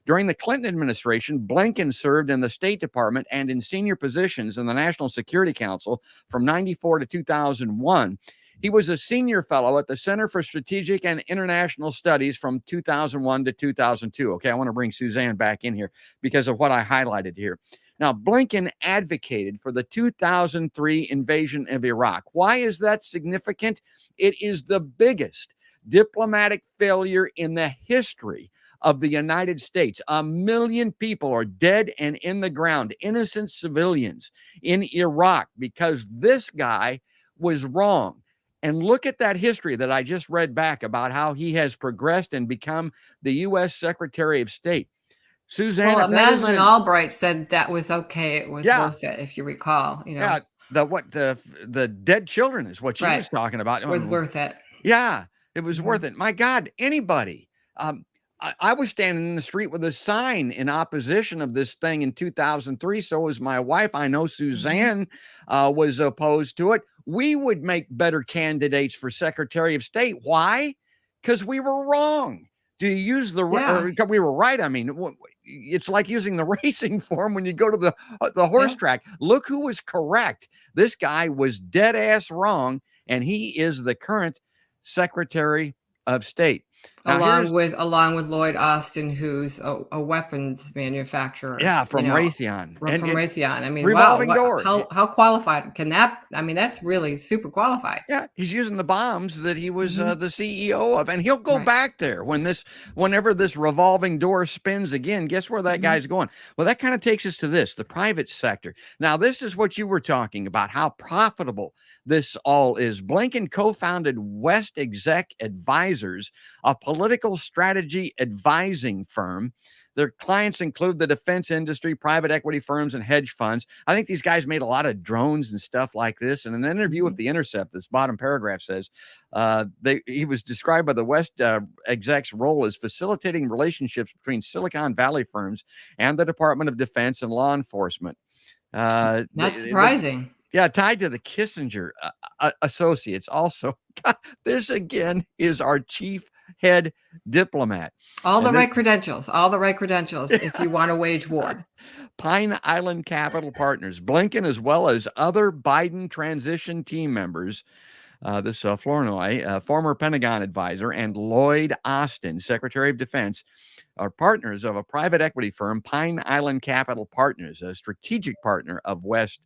During the Clinton administration, Blinken served in the State Department and in senior positions in the National Security Council from 1994 to 2001. He was a senior fellow at the Center for Strategic and International Studies from 2001 to 2002. Okay, I want to bring Suzanne back in here because of what I highlighted here. Now, Blinken advocated for the 2003 invasion of Iraq. Why is that significant? It is the biggest diplomatic failure in the history of the United States. 1 million people are dead and in the ground, innocent civilians in Iraq, because this guy was wrong. And look at that history that I just read back about how he has progressed and become the U.S. Secretary of State. Suzanne, Well, if that isn't Madeleine Albright said that was okay. It was yeah, worth it, if you recall. yeah, the dead children is what she Right. was talking about. Was worth it. Yeah, it was Mhm. worth it. My God, anybody. I was standing in the street with a sign in opposition of this thing in 2003. So was my wife. I know Suzanne was opposed to it. We would make better candidates for Secretary of State. Why? Because we were wrong. Do you use the Yeah. or we were right? I mean, it's like using the racing form when you go to the horse Yeah. track. Look who was correct. This guy was dead ass wrong, and he is the current Secretary of State. Now, Along with Lloyd Austin, who's a weapons manufacturer. yeah, from you know, Raytheon. from Raytheon. I mean, revolving wow, door. how qualified can that? I mean, that's really super qualified. Yeah, he's using the bombs that he was the CEO of, and he'll go Right. back there whenever this revolving door spins again. Guess where that guy's going? Well, that kind of takes us to the private sector. Now, this is what you were talking about, how profitable this all is. Blinken co-founded West Exec Advisors, a political strategy advising firm. Their clients include the defense industry, private equity firms, and hedge funds. I think these guys made a lot of drones and stuff like this. In an interview with The Intercept, this bottom paragraph says he was described by the West exec's role as facilitating relationships between Silicon Valley firms and the Department of Defense and law enforcement. Not surprising. Yeah, tied to the Kissinger associates also. This, again, is our chief head diplomat. All the right credentials if you want to wage war. Pine Island Capital Partners, Blinken, as well as other Biden transition team members, Flournoy, former Pentagon advisor, and Lloyd Austin, Secretary of Defense, are partners of a private equity firm, Pine Island Capital Partners, a strategic partner of West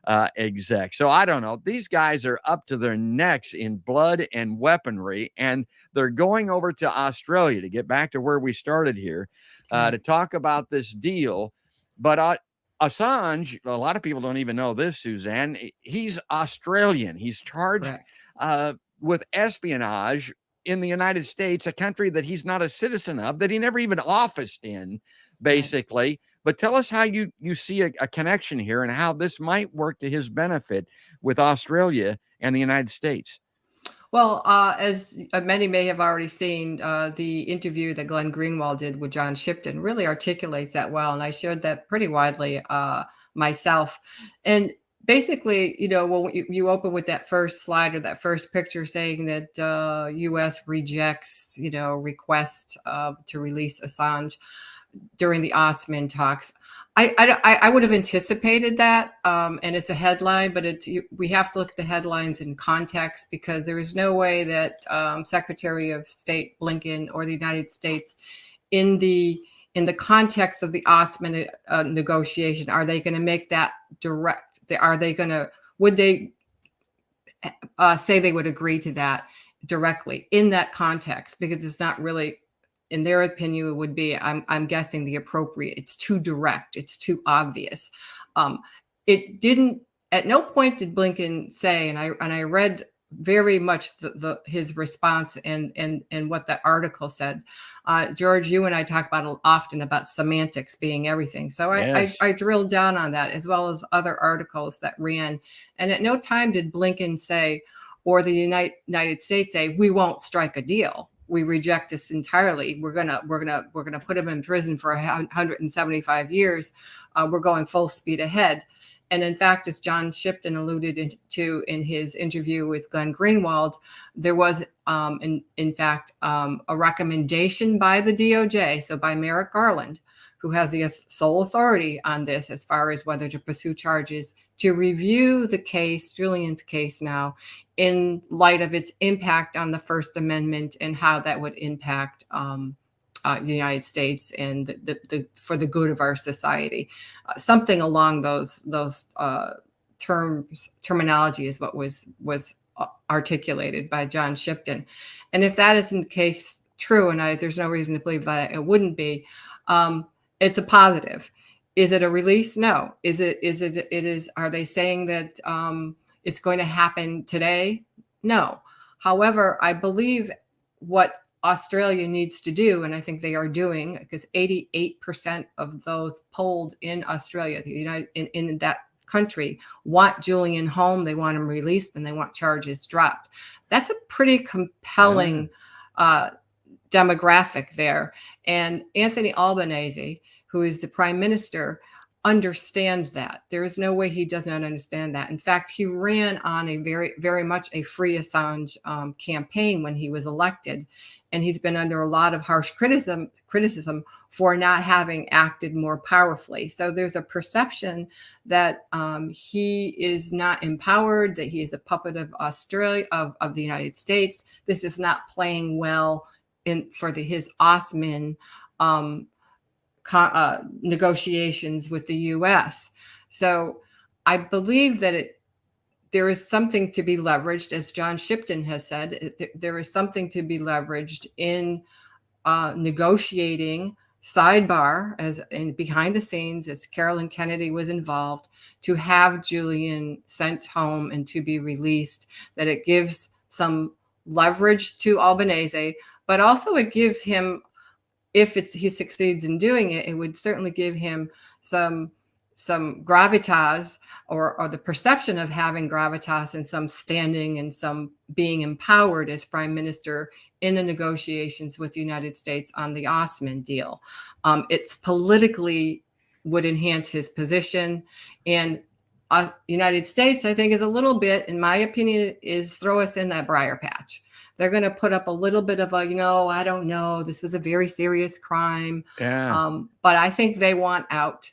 Exec. So I don't know. These guys are up to their necks in blood and weaponry, and they're going over to Australia, to get back to where we started here, to talk about this deal. But Assange, a lot of people don't even know this, Suzanne. He's Australian. He's charged with espionage in the United States, a country that he's not a citizen of, that he never even officed in, basically. Right. But tell us how you see a connection here and how this might work to his benefit with Australia and the United States. Well, as many may have already seen, the interview that Glenn Greenwald did with John Shipton really articulates that well. And I shared that pretty widely myself. And basically, when you open with that first slide or that first picture saying that U.S. rejects, request to release Assange during the Osman talks. I would have anticipated that, and it's a headline, but we have to look at the headlines in context, because there is no way that Secretary of State Blinken or the United States, in the context of the Osman negotiation, are they going to make that direct? Would they say they would agree to that directly in that context? Because it's not really, in their opinion, it would be, I'm guessing, the appropriate. It's too direct. It's too obvious. It didn't. At no point did Blinken say, and I read very much his response and what that article said. George, you and I talk often about semantics being everything. So yes. I drilled down on that, as well as other articles that ran. And at no time did Blinken say, or the United States say, we won't strike a deal. We reject this entirely. We're gonna put him in prison for 175 years. We're going full speed ahead. And in fact, as John Shipton alluded to in his interview with Glenn Greenwald, there was, in fact, a recommendation by the DOJ, so by Merrick Garland, who has the sole authority on this as far as whether to pursue charges, to review the case, Julian's case now, in light of its impact on the First Amendment and how that would impact the United States and for the good of our society. Something along those terminology is what was articulated by John Shipton. And if that isn't the case true, and there's no reason to believe that it wouldn't be. It's a positive. Is it a release? No. Are they saying that it's going to happen today? No. However, I believe what Australia needs to do, and I think they are doing, because 88% of those polled in Australia, in that country, want Julian home. They want him released, and they want charges dropped. That's a pretty compelling demographic there. And Anthony Albanese, who is the prime minister, understands that. There is no way he does not understand that. In fact, he ran on a very, very much a free Assange campaign when he was elected. And he's been under a lot of harsh criticism for not having acted more powerfully. So there's a perception that he is not empowered, that he is a puppet of Australia, of the United States. This is not playing well for his Osman negotiations with the U.S. So I believe that there is something to be leveraged, as John Shipton has said. There is something to be leveraged in negotiating sidebar, and behind the scenes, as Carolyn Kennedy was involved, to have Julian sent home and to be released. That it gives some leverage to Albanese, but also it gives him, if he succeeds in doing it, it would certainly give him some gravitas, or the perception of having gravitas and some standing and some being empowered as prime minister in the negotiations with the United States on the Osman deal. It's politically would enhance his position. And United States, I think, is a little bit, in my opinion, is throw us in that briar patch. They're going to put up a little bit of a, I don't know, this was a very serious crime. Yeah. But I think they want out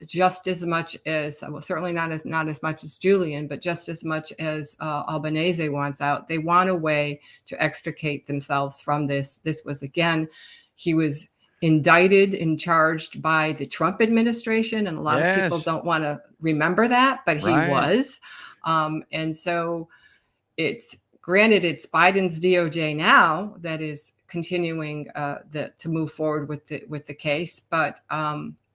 just as much as, well, certainly not as much as Julian, but just as much as Albanese wants out. They want a way to extricate themselves from this. This was, again, he was indicted and charged by the Trump administration. And a lot of people don't want to remember that, but he was. And so granted, it's Biden's DOJ now that is continuing to move forward with the case, but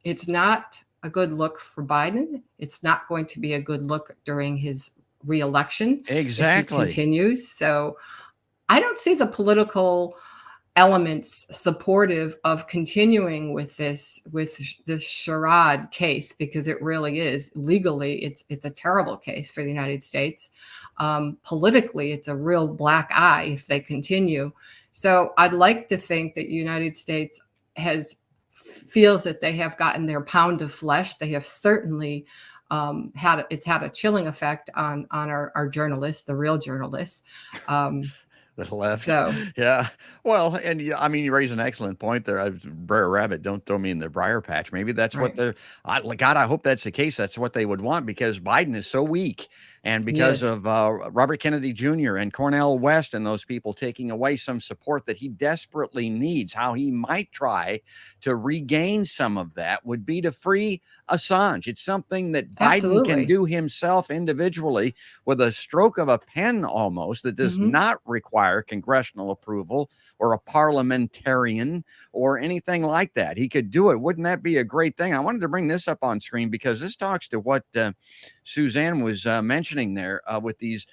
it's not a good look for Biden. It's not going to be a good look during his reelection. Exactly. If he continues. So I don't see the political elements supportive of continuing with this charade case, because it really is legally, it's a terrible case for the United States. Politically, it's a real black eye if they continue. So I'd like to think that the United States feels that they have gotten their pound of flesh. They have certainly had a chilling effect on our journalists, the real journalists. The left. So, yeah. Well, and you raise an excellent point there. Brer Rabbit, don't throw me in the briar patch. Maybe that's what they're, God, I hope that's the case. That's what they would want, because Biden is so weak. And because of Robert Kennedy Jr. and Cornel West and those people taking away some support that he desperately needs, how he might try to regain some of that would be to free Assange. It's something that Biden can do himself individually with a stroke of a pen almost, that does not require congressional approval or a parliamentarian or anything like that. He could do it. Wouldn't that be a great thing? I wanted to bring this up on screen because this talks to what Suzanne was mentioning there with these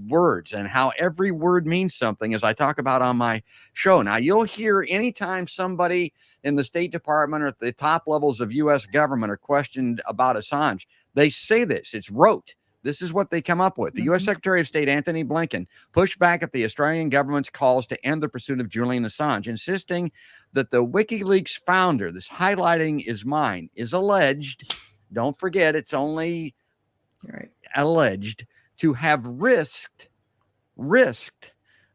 words and how every word means something, as I talk about on my show. Now, you'll hear anytime somebody in the State Department or at the top levels of U.S. government are questioned about Assange, they say this. It's rote. This is what they come up with. The U.S. Secretary of State, Anthony Blinken, pushed back at the Australian government's calls to end the pursuit of Julian Assange, insisting that the WikiLeaks founder, this highlighting is mine, is alleged, don't forget, it's only alleged, to have risked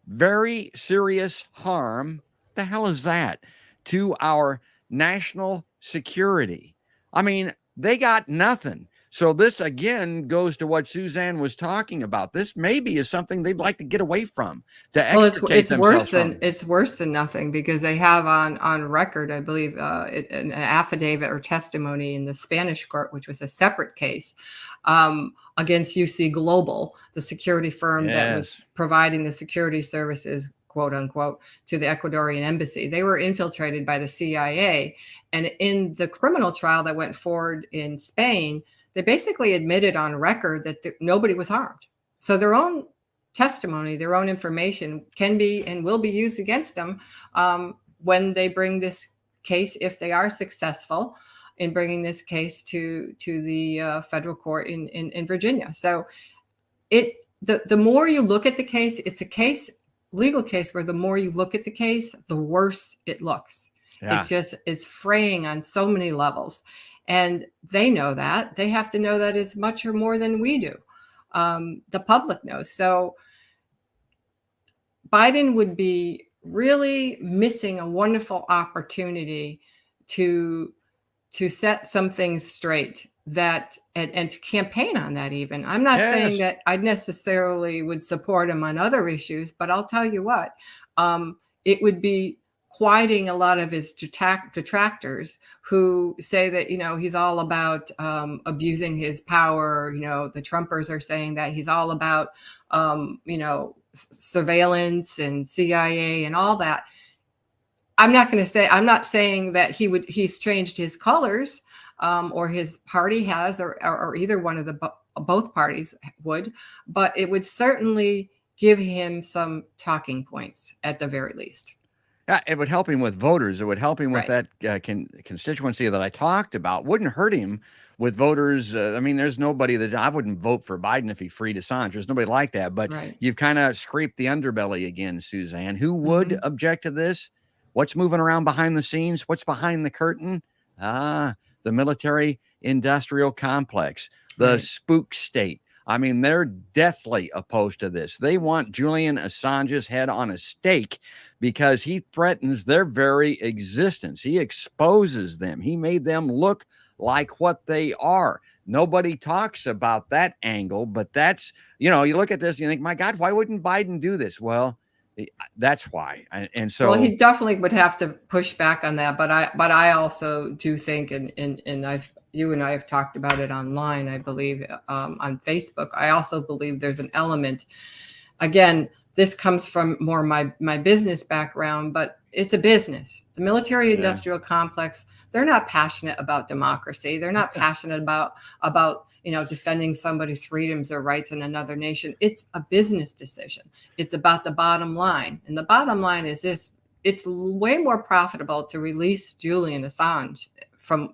very serious harm. The hell is that? To our national security. I mean, they got nothing. So this again goes to what Suzanne was talking about. This maybe is something they'd like to get away from. It's worse than nothing, because they have on record, I believe, an affidavit or testimony in the Spanish court, which was a separate case, against UC Global, the security firm that was providing the security services, quote unquote, to the Ecuadorian embassy. They were infiltrated by the CIA. And in the criminal trial that went forward in Spain, they basically admitted on record that nobody was harmed. So their own testimony, their own information can be and will be used against them when they bring this case, if they are successful in bringing this case to the federal court in Virginia. So the more you look at the case, it's a legal case where the more you look at the case, the worse it looks. Yeah. It's fraying on so many levels. And they know that. They have to know that as much or more than we do. The public knows. So Biden would be really missing a wonderful opportunity to set some things straight and to campaign on that. Even I'm not saying that I necessarily would support him on other issues, but I'll tell you what, it would be quieting a lot of his detractors who say that, he's all about abusing his power. The Trumpers are saying that he's all about, surveillance and CIA and all that. I'm not saying that he's changed his colors or his party has, or either one of both parties would, but it would certainly give him some talking points at the very least. Yeah, it would help him with voters. It would help him with that constituency that I talked about. Wouldn't hurt him with voters. There's nobody that I wouldn't vote for Biden if he freed Assange. There's nobody like that. But you've kind of scraped the underbelly again, Suzanne. Who would object to this? What's moving around behind the scenes? What's behind the curtain? The military-industrial complex, the spook state. They're deathly opposed to this. They want Julian Assange's head on a stake because he threatens their very existence. He exposes them. He made them look like what they are. Nobody talks about that angle, but that's, you look at this and you think, my God, why wouldn't Biden do this? Well, that's why. And so, well, he definitely would have to push back on that. But I also do think, and you and I have talked about it online, I believe, on Facebook. I also believe there's an element, again, this comes from more my business background, but it's a business. The military industrial complex, they're not passionate about democracy. They're not passionate about defending somebody's freedoms or rights in another nation. It's a business decision. It's about the bottom line. And the bottom line is this: it's way more profitable to release Julian Assange from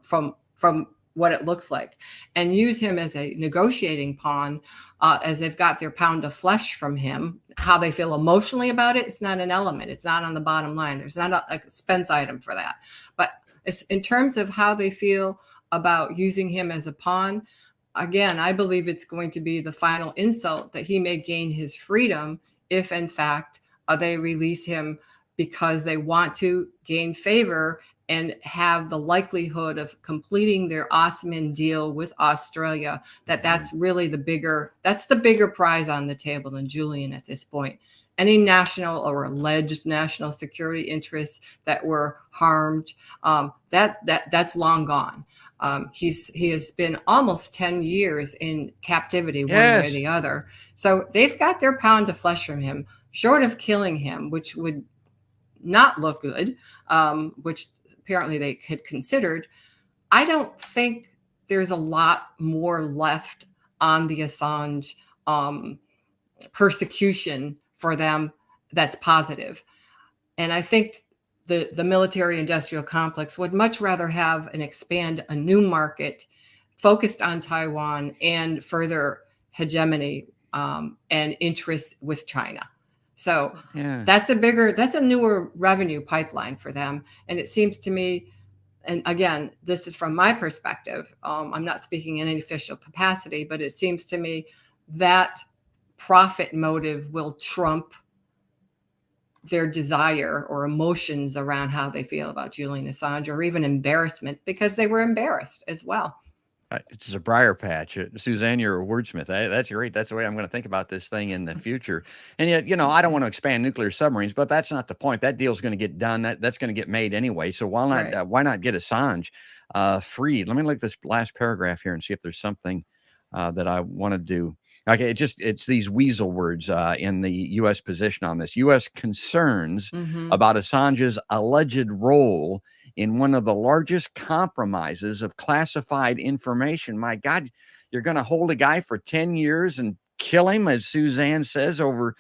what it looks like and use him as a negotiating pawn, as they've got their pound of flesh from him. How they feel emotionally about it, it's not an element. It's not on the bottom line. There's not a expense item for that. But it's in terms of how they feel about using him as a pawn. Again, I believe it's going to be the final insult that he may gain his freedom if, in fact, they release him because they want to gain favor and have the likelihood of completing their Osman deal with Australia. That's really the bigger prize on the table than Julian at this point. Any national or alleged national security interests that were harmed, that's long gone. He has been almost 10 years in captivity, one way or the other. So they've got their pound of flesh from him, short of killing him, which would not look good, which apparently they had considered. I don't think there's a lot more left on the Assange persecution for them that's positive. And I think the military industrial complex would much rather have and expand a new market focused on Taiwan and further hegemony and interests with China. So that's a newer revenue pipeline for them. And it seems to me, and again, this is from my perspective, I'm not speaking in any official capacity, but it seems to me that profit motive will trump their desire or emotions around how they feel about Julian Assange, or even embarrassment, because they were embarrassed as well. It's a briar patch. Suzanne, you're a wordsmith. That's great. That's the way I'm going to think about this thing in the future. And yet, I don't want to expand nuclear submarines, but that's not the point. That deal's going to get done. That's going to get made anyway. So why not get Assange freed? Let me look at this last paragraph here and see if there's something that I want to do. Okay, it's these weasel words in the U.S. position on this. U.S. concerns Hmm. about Assange's alleged role in one of the largest compromises of classified information. My God, you're going to hold a guy for 10 years and kill him, as Suzanne says, over,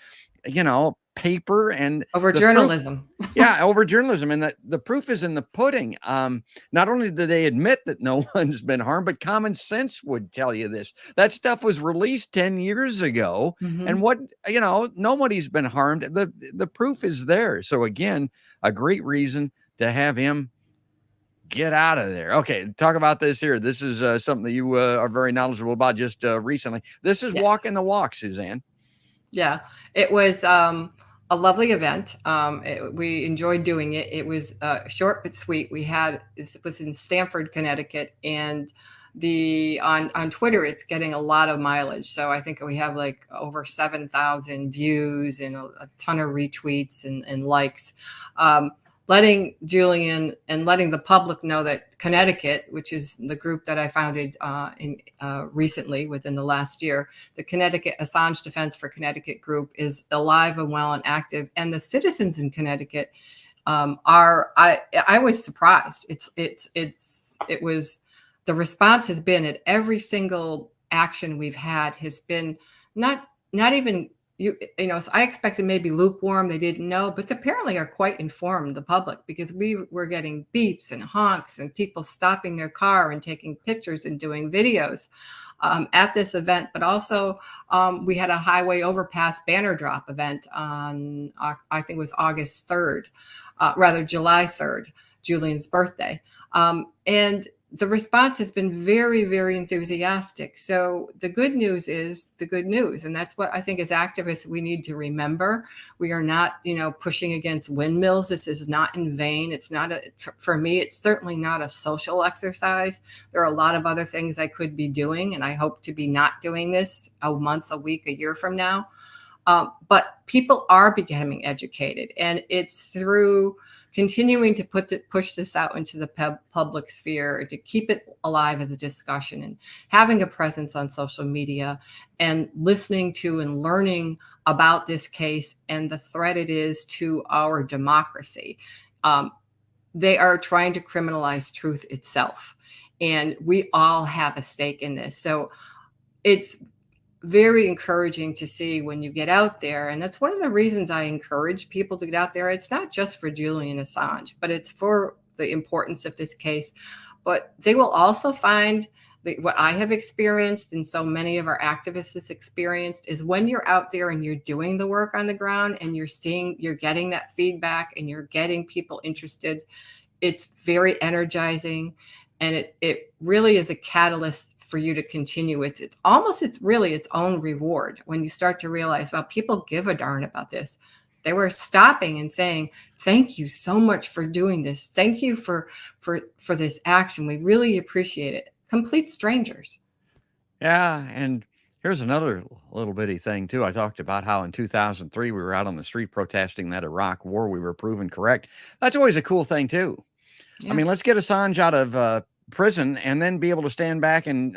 paper and Over the proof. journalism. Yeah, over journalism, and the proof is in the pudding. Not only do they admit that no one's been harmed, but common sense would tell you this. That stuff was released 10 years ago, and Hmm. nobody's been harmed. The proof is there. So again, a great reason to have him get out of there. Okay, talk about this here. This is something that you are very knowledgeable about just recently. This is Yes. walking the walk, Suzanne. Yeah, it was a lovely event. We enjoyed doing it. It was short but sweet. It was in Stamford, Connecticut, and on Twitter it's getting a lot of mileage. So I think we have like over 7,000 views and a ton of retweets and likes. Letting Julian and letting the public know that Connecticut, which is the group that I founded recently within the last year, the Connecticut Assange Defense for Connecticut group is alive and well and active, and the citizens in Connecticut are. I was surprised. It was the response has been at every single action we've had has been not even. So I expected maybe lukewarm. They didn't know, but apparently are quite informed, the public, because we were getting beeps and honks and people stopping their car and taking pictures and doing videos at this event. But also we had a highway overpass banner drop event on, I think it was August 3rd, July 3rd, Julian's birthday. And the response has been very, very enthusiastic. So the good news is the good news. And that's what I think as activists, we need to remember. We are not, pushing against windmills. This is not in vain. It's not for me, it's certainly not a social exercise. There are a lot of other things I could be doing, and I hope to be not doing this a month, a week, a year from now. But people are becoming educated, and it's through continuing to push this out into the public sphere, to keep it alive as a discussion, and having a presence on social media, and listening to and learning about this case and the threat it is to our democracy. They are trying to criminalize truth itself, and we all have a stake in this. So it's very encouraging to see when you get out there. And that's one of the reasons I encourage people to get out there. It's not just for Julian Assange, but it's for the importance of this case. But they will also find that what I have experienced, and so many of our activists have experienced, is when you're out there and you're doing the work on the ground and you're getting that feedback and you're getting people interested, it's very energizing. And it really is a catalyst for you to continue. It's really its own reward when you start to realize, well, people give a darn about this. They were stopping and saying, thank you so much for doing this. Thank you for this action. We really appreciate it. Complete strangers. Yeah, and here's another little bitty thing too. I talked about how in 2003 we were out on the street protesting that Iraq war. We were proven correct. That's always a cool thing too. Yeah. I mean, let's get Assange out of prison and then be able to stand back and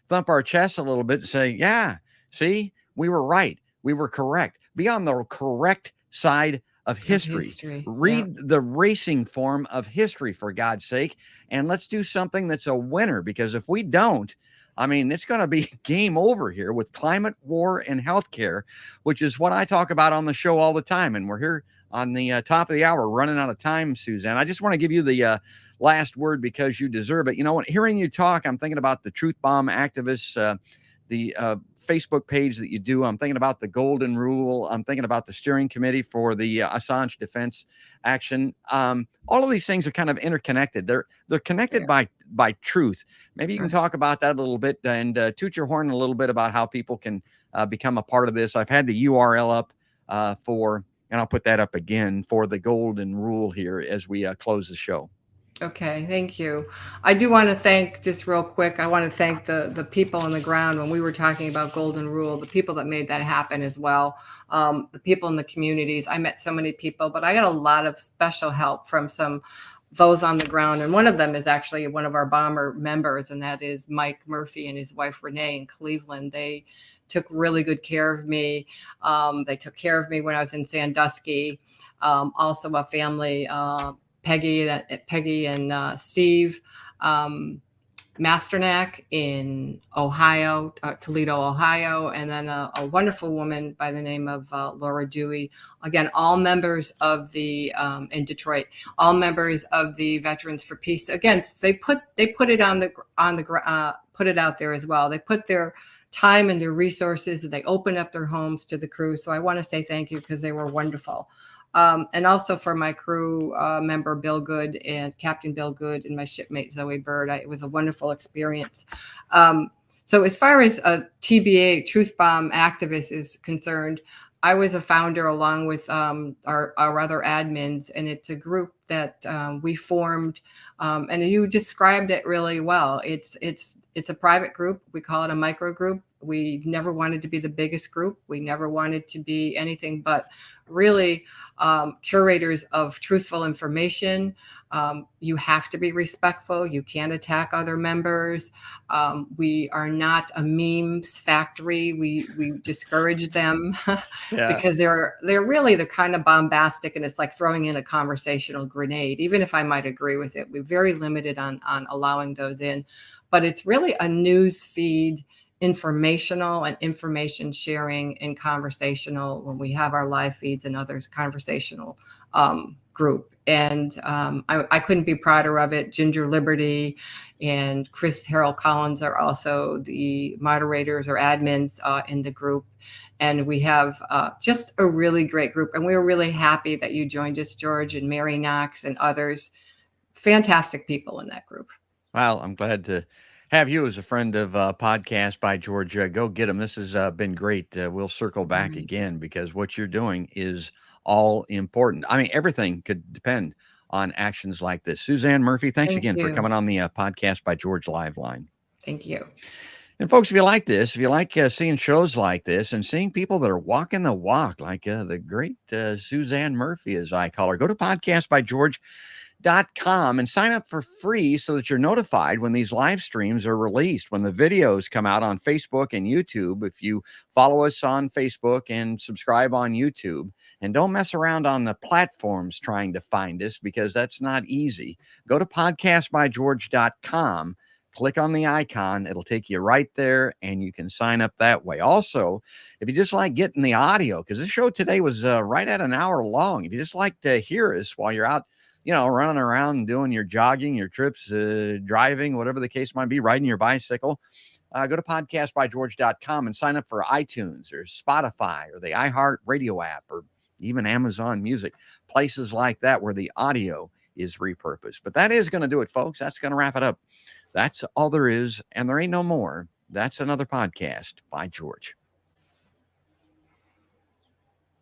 thump our chests a little bit and say, yeah, see, we were right. We were correct. Be on the correct side of history. Read the racing form of history, for God's sake. And let's do something that's a winner, because if we don't, I mean, it's going to be game over here with climate, war, and healthcare, which is what I talk about on the show all the time. And we're here on the top of the hour, running out of time, Suzanne. I just want to give you the last word because you deserve it. You know what? Hearing you talk, I'm thinking about the Truth Bomb activists, the Facebook page that you do. I'm thinking about the Golden Rule. I'm thinking about the steering committee for the Assange Defense Action. All of these things are kind of interconnected. They're connected by truth. Maybe you can talk about that a little bit and toot your horn a little bit about how people can become a part of this. I've had the URL up and I'll put that up again for the Golden Rule here as we close the show. Okay, thank you. I do want to thank, just real quick, I want to thank the people on the ground when we were talking about Golden Rule, the people that made that happen as well, the people in the communities. I met so many people, but I got a lot of special help from some those on the ground. And one of them is actually one of our bomber members, and that is Mike Murphy and his wife Renee in Cleveland. They took really good care of me. They took care of me when I was in Sandusky. Also a family, Peggy and Steve Masternack in Ohio, Toledo, Ohio, and then a wonderful woman by the name of Laura Dewey. Again, all members of the in Detroit, all members of the Veterans for Peace. Again, they put it put it out there as well. They put their time and their resources, and they opened up their homes to the crew. So I want to say thank you because they were wonderful. And also for my crew member, Bill Good and Captain Bill Good and my shipmate, Zoe Bird. It was a wonderful experience. So as far as a TBA, Truth Bomb Activist is concerned, I was a founder along with our other admins, and it's a group that we formed. And you described it really well. It's a private group. We call it a micro group. We never wanted to be the biggest group. We never wanted to be anything but really curators of truthful information. You have to be respectful. You can't attack other members. We are not a memes factory. We discourage them because they're really the kind of bombastic, and it's like throwing in a conversational grenade. Even if I might agree with it, we're very limited on allowing those in. But it's really a news feed, informational and information sharing and conversational when we have our live feeds and others conversational group. And I couldn't be prouder of it. Ginger Liberty and Chris Harold Collins are also the moderators or admins in the group. And we have just a really great group. And we were really happy that you joined us, George, and Mary Knox and others. Fantastic people in that group. Well, I'm glad to have you as a friend of Podcast by George. Go get them. This has been great. We'll circle back again because what you're doing is all important. I mean, everything could depend on actions like this. Suzanne Murphy, thanks Thank again for you. coming on the Podcast by George live line. Thank you. And folks, if you like this, if you like seeing shows like this and seeing people that are walking the walk, like the great Suzanne Murphy, as I call her, go to podcastbygeorge.com and sign up for free so that you're notified when these live streams are released, when the videos come out on Facebook and YouTube. If you follow us on Facebook and subscribe on YouTube, and don't mess around on the platforms trying to find us because that's not easy. Go to podcastbygeorge.com, click on the icon. It'll take you right there and you can sign up that way. Also, if you just like getting the audio, because this show today was right at an hour long. If you just like to hear us while you're out, running around and doing your jogging, your trips, driving, whatever the case might be, riding your bicycle, go to podcastbygeorge.com and sign up for iTunes or Spotify or the iHeart Radio app or even Amazon Music, places like that where the audio is repurposed. But that is going to do it, folks. That's going to wrap it up. That's all there is, and there ain't no more. That's another podcast by George.